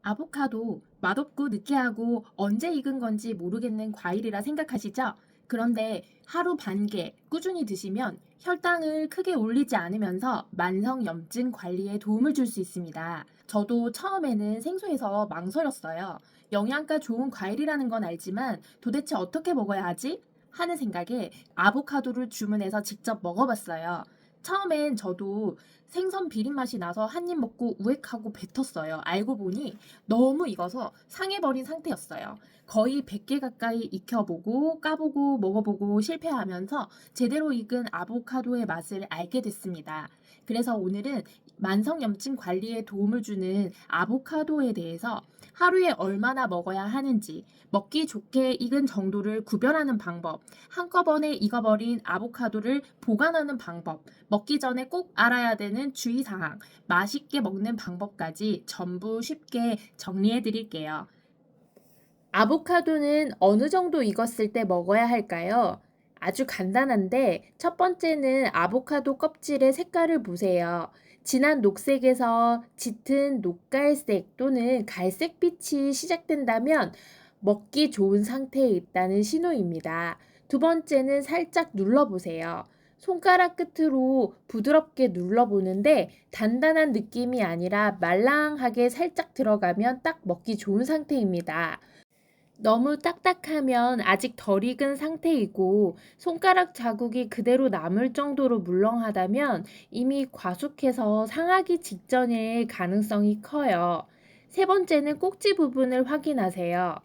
아보카도 맛없고 느끼하고 언제 익은 건지 모르겠는 과일이라 생각하시죠? 그런데 하루 반 개 꾸준히 드시면 혈당을 크게 올리지 않으면서 만성염증 관리에 도움을 줄 수 있습니다. 저도 처음에는 생소해서 망설였어요. 영양가 좋은 과일이라는 건 알지만 도대체 어떻게 먹어야 하지? 하는 생각에 아보카도를 주문해서 직접 먹어봤어요. 처음엔 저도 생선 비린 맛이 나서 한 입 먹고 우웩하고 뱉었어요. 알고 보니 너무 익어서 상해버린 상태였어요. 거의 100개 가까이 익혀보고 까보고 먹어보고 실패하면서 제대로 익은 아보카도의 맛을 알게 됐습니다. 그래서 오늘은 만성염증 관리에 도움을 주는 아보카도에 대해서 하루에 얼마나 먹어야 하는지, 먹기 좋게 익은 정도를 구별하는 방법, 한꺼번에 익어버린 아보카도를 보관하는 방법, 먹기 전에 꼭 알아야 되는 주의사항, 맛있게 먹는 방법까지 전부 쉽게 정리해 드릴게요. 아보카도는 어느 정도 익었을 때 먹어야 할까요? 아주 간단한데 첫 번째는 아보카도 껍질의 색깔을 보세요. 진한 녹색에서 짙은 녹갈색 또는 갈색빛이 시작된다면 먹기 좋은 상태에 있다는 신호입니다. 두 번째는 살짝 눌러보세요. 손가락 끝으로 부드럽게 눌러보는데 단단한 느낌이 아니라 말랑하게 살짝 들어가면 딱 먹기 좋은 상태입니다. 너무 딱딱하면 아직 덜 익은 상태이고 손가락 자국이 그대로 남을 정도로 물렁하다면 이미 과숙해서 상하기 직전일 가능성이 커요. 세 번째는 꼭지 부분을 확인하세요.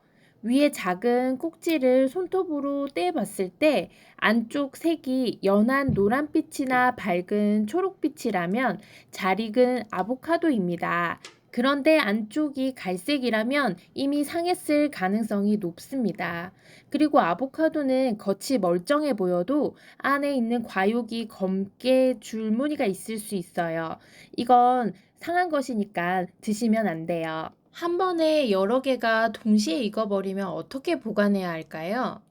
위에 작은 꼭지를 손톱으로 떼봤을 때 안쪽 색이 연한 노란빛이나 밝은 초록빛이라면 잘 익은 아보카도입니다. 그런데 안쪽이 갈색이라면 이미 상했을 가능성이 높습니다. 그리고 아보카도는 겉이 멀쩡해 보여도 안에 있는 과육이 검게 줄무늬가 있을 수 있어요. 이건 상한 것이니까 드시면 안 돼요. 한 번에 여러 개가 동시에 익어버리면 어떻게 보관해야 할까요?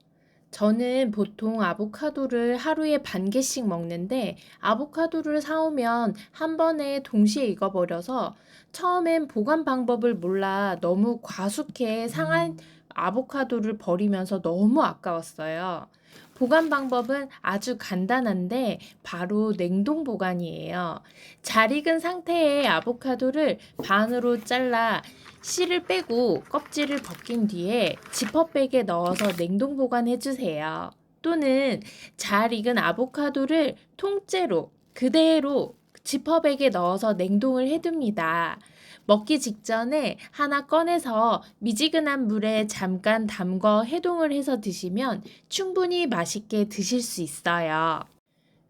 저는 보통 아보카도를 하루에 반 개씩 먹는데 아보카도를 사오면 한 번에 동시에 익어버려서 처음엔 보관 방법을 몰라 너무 과숙해 상한 아보카도를 버리면서 너무 아까웠어요. 보관 방법은 아주 간단한데 바로 냉동 보관이에요. 잘 익은 상태의 아보카도를 반으로 잘라 씨를 빼고 껍질을 벗긴 뒤에 지퍼백에 넣어서 냉동 보관해 주세요. 또는 잘 익은 아보카도를 통째로 그대로 지퍼백에 넣어서 냉동을 해둡니다. 먹기 직전에 하나 꺼내서 미지근한 물에 잠깐 담궈 해동을 해서 드시면 충분히 맛있게 드실 수 있어요.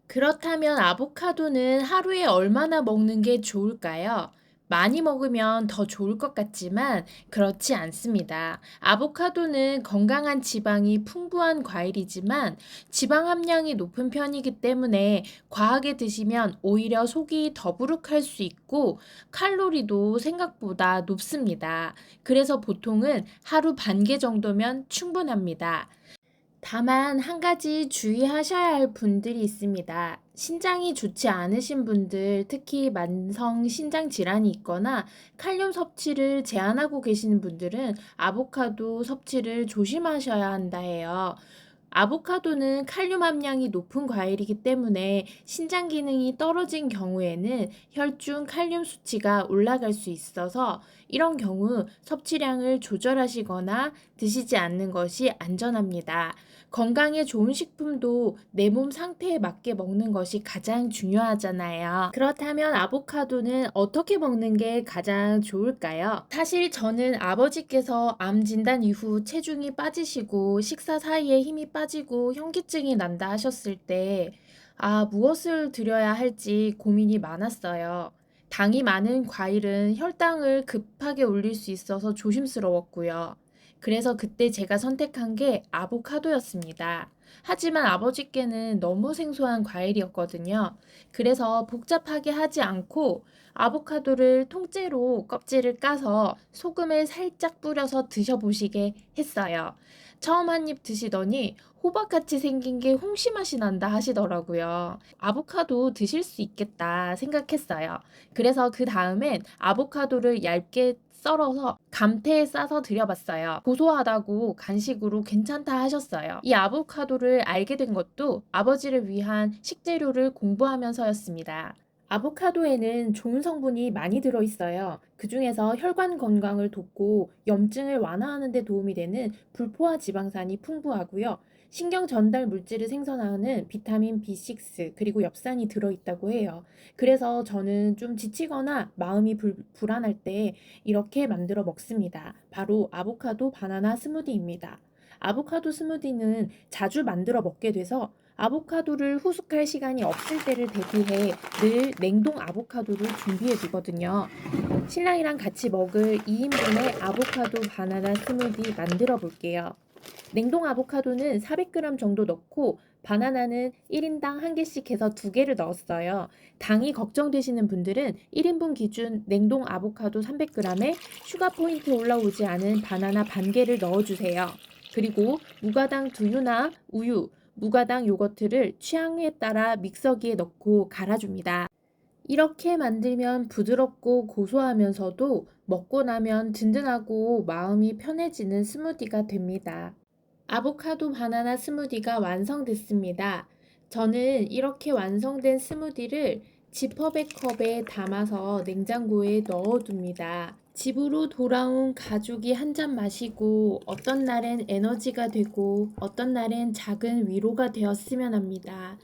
그렇다면 아보카도는 하루에 얼마나 먹는 게 좋을까요? 많이 먹으면 더 좋을 것 같지만 그렇지 않습니다. 아보카도는 건강한 지방이 풍부한 과일이지만 지방 함량이 높은 편이기 때문에 과하게 드시면 오히려 속이 더부룩할 수 있고 칼로리도 생각보다 높습니다. 그래서 보통은 하루 반 개 정도면 충분합니다. 다만 한 가지 주의하셔야 할 분들이 있습니다. 신장이 좋지 않으신 분들, 특히 만성 신장 질환이 있거나 칼륨 섭취를 제한하고 계시는 분들은 아보카도 섭취를 조심하셔야 한다 해요. 아보카도는 칼륨 함량이 높은 과일이기 때문에 신장 기능이 떨어진 경우에는 혈중 칼륨 수치가 올라갈 수 있어서 이런 경우 섭취량을 조절하시거나 드시지 않는 것이 안전합니다. 건강에 좋은 식품도 내 몸 상태에 맞게 먹는 것이 가장 중요하잖아요. 그렇다면 아보카도는 어떻게 먹는 게 가장 좋을까요? 사실 저는 아버지께서 암 진단 이후 체중이 빠지시고 식사 사이에 힘이 빠지고 현기증이 난다 하셨을 때 무엇을 드려야 할지 고민이 많았어요. 당이 많은 과일은 혈당을 급하게 올릴 수 있어서 조심스러웠고요. 그래서 그때 제가 선택한 게 아보카도였습니다. 하지만 아버지께는 너무 생소한 과일이었거든요. 그래서 복잡하게 하지 않고 아보카도를 통째로 껍질을 까서 소금을 살짝 뿌려서 드셔보시게 했어요. 처음 한 입 드시더니 호박같이 생긴 게 홍시 맛이 난다 하시더라고요. 아보카도 드실 수 있겠다 생각했어요. 그래서 그 다음엔 아보카도를 얇게 썰어서 감태에 싸서 드려봤어요. 고소하다고 간식으로 괜찮다 하셨어요. 이 아보카도를 알게 된 것도 아버지를 위한 식재료를 공부하면서였습니다. 아보카도에는 좋은 성분이 많이 들어있어요. 그중에서 혈관 건강을 돕고 염증을 완화하는 데 도움이 되는 불포화 지방산이 풍부하고요. 신경 전달 물질을 생성하는 비타민 B6 그리고 엽산이 들어있다고 해요. 그래서 저는 좀 지치거나 마음이 불안할 때 이렇게 만들어 먹습니다. 바로 아보카도 바나나 스무디입니다. 아보카도 스무디는 자주 만들어 먹게 돼서 아보카도를 후숙할 시간이 없을 때를 대비해 늘 냉동 아보카도를 준비해 두거든요. 신랑이랑 같이 먹을 2인분의 아보카도 바나나 스무디 만들어 볼게요. 냉동 아보카도는 400g 정도 넣고 바나나는 1인당 1개씩 해서 2개를 넣었어요. 당이 걱정되시는 분들은 1인분 기준 냉동 아보카도 300g에 슈가 포인트 올라오지 않은 바나나 반 개를 넣어주세요. 그리고 무가당 두유나 우유, 무가당 요거트를 취향에 따라 믹서기에 넣고 갈아줍니다. 이렇게 만들면 부드럽고 고소하면서도 먹고 나면 든든하고 마음이 편해지는 스무디가 됩니다. 아보카도 바나나 스무디가 완성됐습니다. 저는 이렇게 완성된 스무디를 지퍼백 컵에 담아서 냉장고에 넣어둡니다. 집으로 돌아온 가족이 한 잔 마시고 어떤 날엔 에너지가 되고 어떤 날엔 작은 위로가 되었으면 합니다.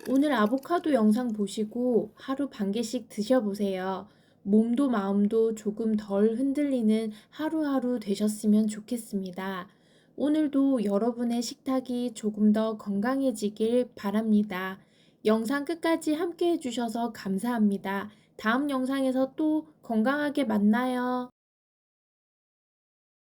오늘 아보카도 영상 보시고 하루 반 개씩 드셔보세요. 몸도 마음도 조금 덜 흔들리는 하루하루 되셨으면 좋겠습니다. 오늘도 여러분의 식탁이 조금 더 건강해지길 바랍니다. 영상 끝까지 함께 해주셔서 감사합니다. 다음 영상에서 또 건강하게 만나요.